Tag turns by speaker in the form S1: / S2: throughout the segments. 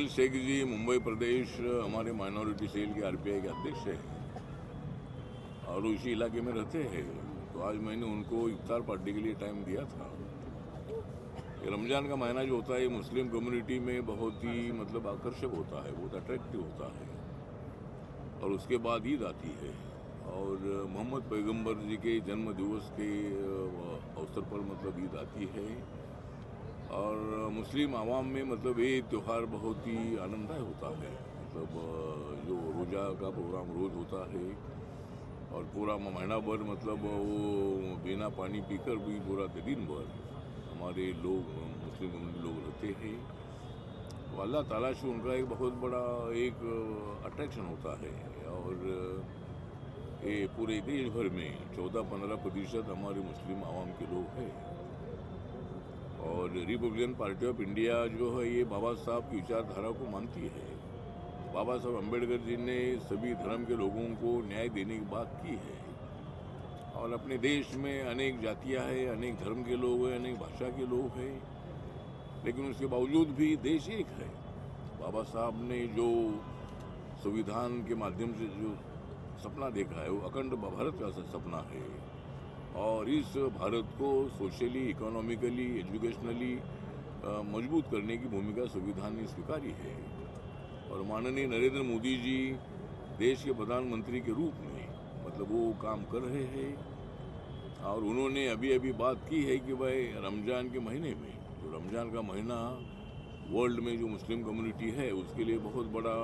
S1: सोहेल शेख जी मुंबई प्रदेश हमारे minority cell के RPI के अध्यक्ष हैं और उसी इलाके में रहते हैं। तो आज मैंने उनको इफ्तार पार्टी के लिए टाइम दिया था। ये रमज़ान का महीना जो होता है मुस्लिम कम्युनिटी में बहुत ही मतलब आकर्षक होता है, बहुत अट्रैक्टिव होता है। और उसके बाद ईद आती है और मोहम्मद पैगंबर जी के जन्म दिवस के अवसर पर मतलब ईद आती है। और मुस्लिम आवाम में मतलब ये त्यौहार बहुत ही आनंददायक होता है। मतलब जो रोज़ा का प्रोग्राम रोज़ होता है और पूरा महीना भर मतलब वो बिना पानी पीकर भी पूरा दिन भर हमारे लोग मुस्लिम लोग रहते हैं। तो अल्लाह ताला से उनका एक बहुत बड़ा एक अट्रैक्शन होता है। और ये पूरे देश भर में 14-15% हमारे मुस्लिम आवाम के लोग हैं। और रिपब्लिकन पार्टी ऑफ इंडिया जो है ये बाबा साहब की विचारधारा को मानती है। बाबा साहब अम्बेडकर जी ने सभी धर्म के लोगों को न्याय देने की बात की है। और अपने देश में अनेक जातियां हैं, अनेक धर्म के लोग हैं, अनेक भाषा के लोग हैं, लेकिन उसके बावजूद भी देश एक है। बाबा साहब ने जो संविधान के माध्यम से जो सपना देखा है वो अखंड भारत का सपना है। और इस भारत को सोशली, इकोनॉमिकली, एजुकेशनली मजबूत करने की भूमिका संविधान ने स्वीकारी है। और माननीय नरेंद्र मोदी जी देश के प्रधानमंत्री के रूप में मतलब वो काम कर रहे हैं। और उन्होंने अभी बात की है कि भाई रमज़ान के महीने में, जो रमज़ान का महीना वर्ल्ड में जो मुस्लिम कम्युनिटी है उसके लिए बहुत बड़ा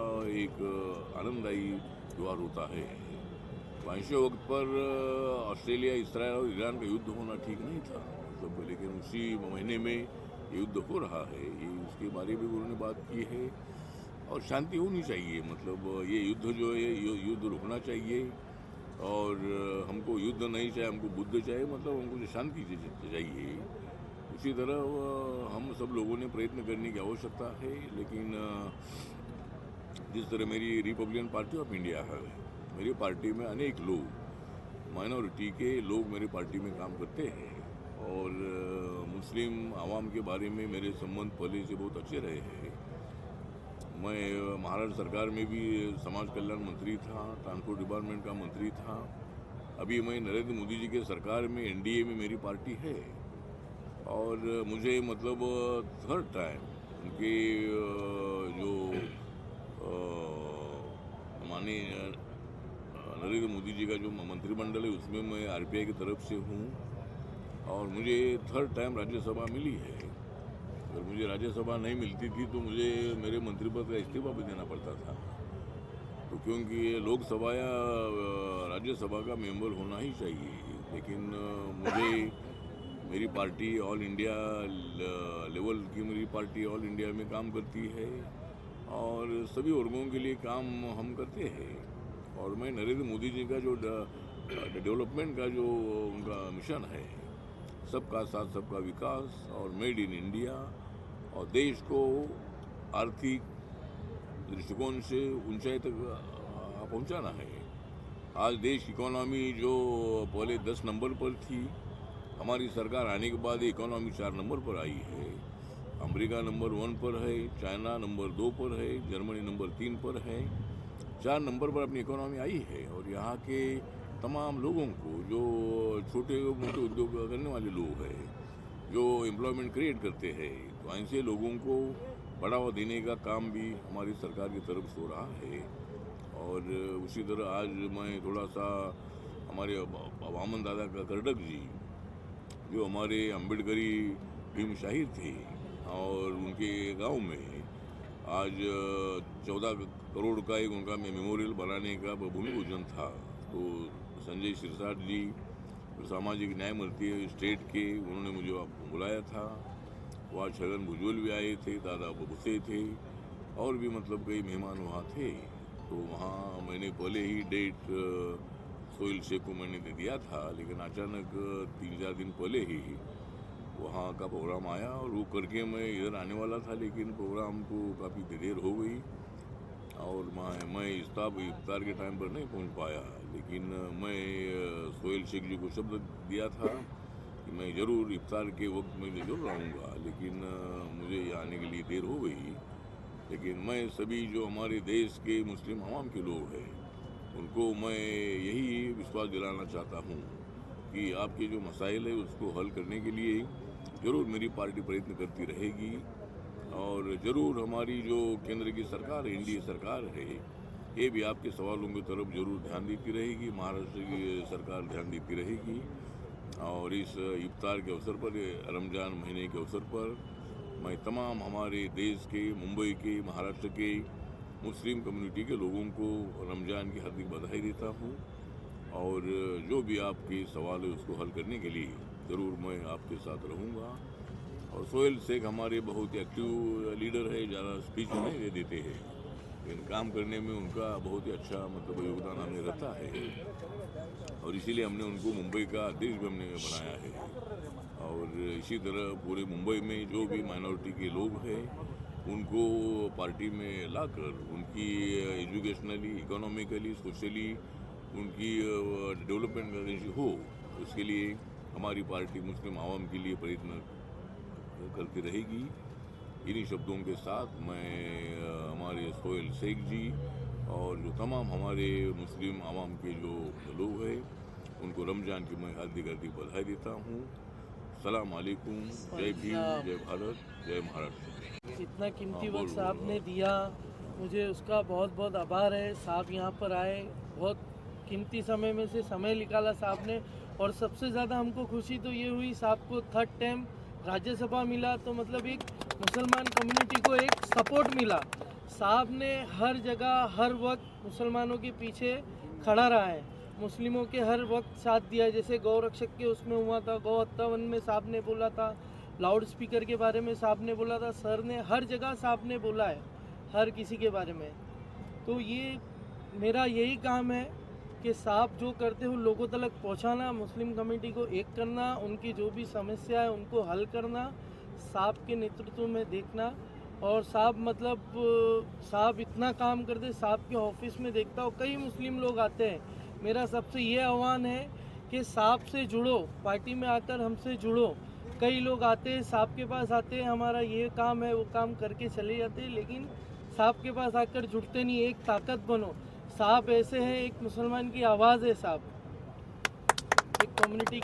S1: एक आनंददायी त्यौहार होता है। ऐसे वक्त पर ऑस्ट्रेलिया, इसराइल और ईरान का युद्ध होना ठीक नहीं था मतलब, लेकिन उसी महीने में युद्ध हो रहा है। ये उसके बारे में उन्होंने बात की है। और शांति होनी चाहिए, मतलब ये युद्ध जो है युद्ध रुकना चाहिए। और हमको युद्ध नहीं चाहिए, हमको बुद्ध चाहिए, मतलब हमको जो शांति चाहिए। उसी तरह हम सब लोगों ने प्रयत्न करने की आवश्यकता है। लेकिन जिस तरह मेरी रिपब्लिकन पार्टी ऑफ इंडिया है, मेरी पार्टी में अनेक लोग, माइनॉरिटी के लोग मेरी पार्टी में काम करते हैं। और मुस्लिम आवाम के बारे में मेरे संबंध पहले से बहुत अच्छे रहे हैं। मैं महाराष्ट्र सरकार में भी समाज कल्याण मंत्री था, ट्रांसपोर्ट डिपार्टमेंट का मंत्री था। अभी मैं नरेंद्र मोदी जी के सरकार में एनडीए में मेरी पार्टी है। और मुझे मतलब थर्ड टाइम उनके जो माननीय नरेंद्र मोदी जी का जो मंत्रिमंडल है उसमें मैं आरपीआई की तरफ से हूँ। और मुझे थर्ड टाइम राज्यसभा मिली है। अगर मुझे राज्यसभा नहीं मिलती थी तो मुझे मेरे मंत्री पद का इस्तीफा भी देना पड़ता था। तो क्योंकि लोकसभा या राज्यसभा का मेंबर होना ही चाहिए। लेकिन मुझे मेरी पार्टी ऑल इंडिया लेवल की मेरी पार्टी ऑल इंडिया में काम करती है और सभी वर्गों के लिए काम हम करते हैं। और मैं नरेंद्र मोदी जी का जो डेवलपमेंट का जो उनका मिशन है, सबका साथ सबका विकास और मेड इन इंडिया, और देश को आर्थिक दृष्टिकोण से ऊंचाई तक पहुंचाना है। आज देश की इकोनॉमी जो पहले 10 नंबर पर थी, हमारी सरकार आने के बाद इकोनॉमी 4 नंबर पर आई है। अमेरिका नंबर 1 पर है, चाइना नंबर 2 पर है, जर्मनी नंबर 3 पर है। 4 नंबर पर अपनी इकोनॉमी आई है। और यहाँ के तमाम लोगों को, जो छोटे मोटे उद्योग करने वाले लोग हैं, जो एम्प्लॉयमेंट क्रिएट करते हैं, तो ऐसे लोगों को बढ़ावा देने का काम भी हमारी सरकार की तरफ से हो रहा है। और उसी तरह आज मैं थोड़ा सा हमारे वामन दादा का कर्डक जी, जो हमारे अम्बेडकरी भीम शाहिर थे, और उनके गांव में आज 14 करोड़ का एक उनका मेमोरियल बनाने का भूमि पूजन था। तो संजय सिरसाट जी, सामाजिक न्याय मंत्री स्टेट के, उन्होंने मुझे बुलाया था। वहाँ छगन भुजबल भी आए थे, दादा भुसे थे, और भी मतलब कई मेहमान वहाँ थे। तो वहाँ मैंने पहले ही डेट सोहेल शेख को मैंने दे दिया था, लेकिन अचानक 3-4 दिन पहले ही वहाँ का प्रोग्राम आया और वो करके मैं इधर आने वाला था, लेकिन प्रोग्राम को काफ़ी देर हो गई और मैं इफ्तार के टाइम पर नहीं पहुँच पाया। लेकिन मैं सोहेल शेख जी को शब्द दिया था कि मैं ज़रूर इफ्तार के वक्त में ज़रूर आऊँगा, लेकिन मुझे आने के लिए देर हो गई। लेकिन मैं सभी जो हमारे देश के मुस्लिम आवाम के लोग हैं उनको मैं यही विश्वास दिलाना चाहता हूँ कि आपके जो मसाइल है उसको हल करने के लिए ज़रूर मेरी पार्टी प्रयत्न करती रहेगी और ज़रूर हमारी जो केंद्र की सरकार है, एनडीए सरकार है, ये भी आपके सवालों की तरफ जरूर ध्यान देती रहेगी। महाराष्ट्र की सरकार ध्यान देती रहेगी और इस इफ्तार के अवसर पर, रमज़ान महीने के अवसर पर मैं तमाम हमारे देश के, मुंबई के, महाराष्ट्र के मुस्लिम कम्युनिटी के लोगों को रमज़ान की हार्दिक बधाई देता हूँ और जो भी आपके सवाल है उसको हल करने के लिए ज़रूर मैं आपके साथ रहूँगा। और सोहेल शेख हमारे बहुत एक्टिव लीडर है, ज़्यादा स्पीच नहीं दे देते हैं लेकिन काम करने में उनका बहुत ही अच्छा योगदान हमें रहता है और इसीलिए हमने उनको मुंबई का अध्यक्ष भी हमने बनाया है। और इसी तरह पूरे मुंबई में जो भी माइनॉरिटी के लोग हैं उनको पार्टी में लाकर उनकी एजुकेशनली, इकोनॉमिकली, सोशली उनकी डेवलपमेंट हो, उसके लिए हमारी पार्टी मुस्लिम आवाम के लिए प्रयत्न करती रहेगी। इन्हीं शब्दों के साथ मैं हमारे सोहेल शेख जी और जो तमाम हमारे मुस्लिम आवाम के जो लोग हैं उनको रमज़ान की मैं हार्दिक बधाई देता हूँ। सलाम अलैकुम, जय भीम, जय भारत, जय महाराष्ट्र।
S2: इतना कीमती वक्त साहब ने दिया, मुझे उसका बहुत बहुत आभार है। साहब यहाँ पर आए, बहुत कीमती समय में से समय निकाला साहब ने और सबसे ज़्यादा हमको खुशी तो ये हुई साहब को 3rd टाइम राज्यसभा मिला, तो मतलब एक मुसलमान कम्युनिटी को एक सपोर्ट मिला। साहब ने हर जगह हर वक्त मुसलमानों के पीछे खड़ा रहा है, मुस्लिमों के हर वक्त साथ दिया। जैसे गौ रक्षक के उसमें हुआ था, गौ हत्या वन में साहब ने बोला था, लाउड स्पीकर के बारे में साहब ने बोला था, सर ने हर जगह साहब ने बोला है हर किसी के बारे में। तो ये मेरा यही काम है कि साहब जो करते हो लोगों तक पहुंचाना, मुस्लिम कम्युनिटी को एक करना, उनकी जो भी समस्या है उनको हल करना, साहब के नेतृत्व में देखना। और साहब मतलब साहब इतना काम करते, साहब के ऑफिस में देखता हूँ कई मुस्लिम लोग आते हैं। मेरा सबसे ये आह्वान है कि साहब से जुड़ो, पार्टी में आकर हमसे जुड़ो। कई लोग आते हैं साहब के पास आते हैं, हमारा ये काम है वो काम करके चले जाते हैं, लेकिन साहब के पास आकर जुड़ते नहीं। एक ताकत बनो, साहब ऐसे हैं, एक मुसलमान की आवाज़ है साहब, एक कम्युनिटी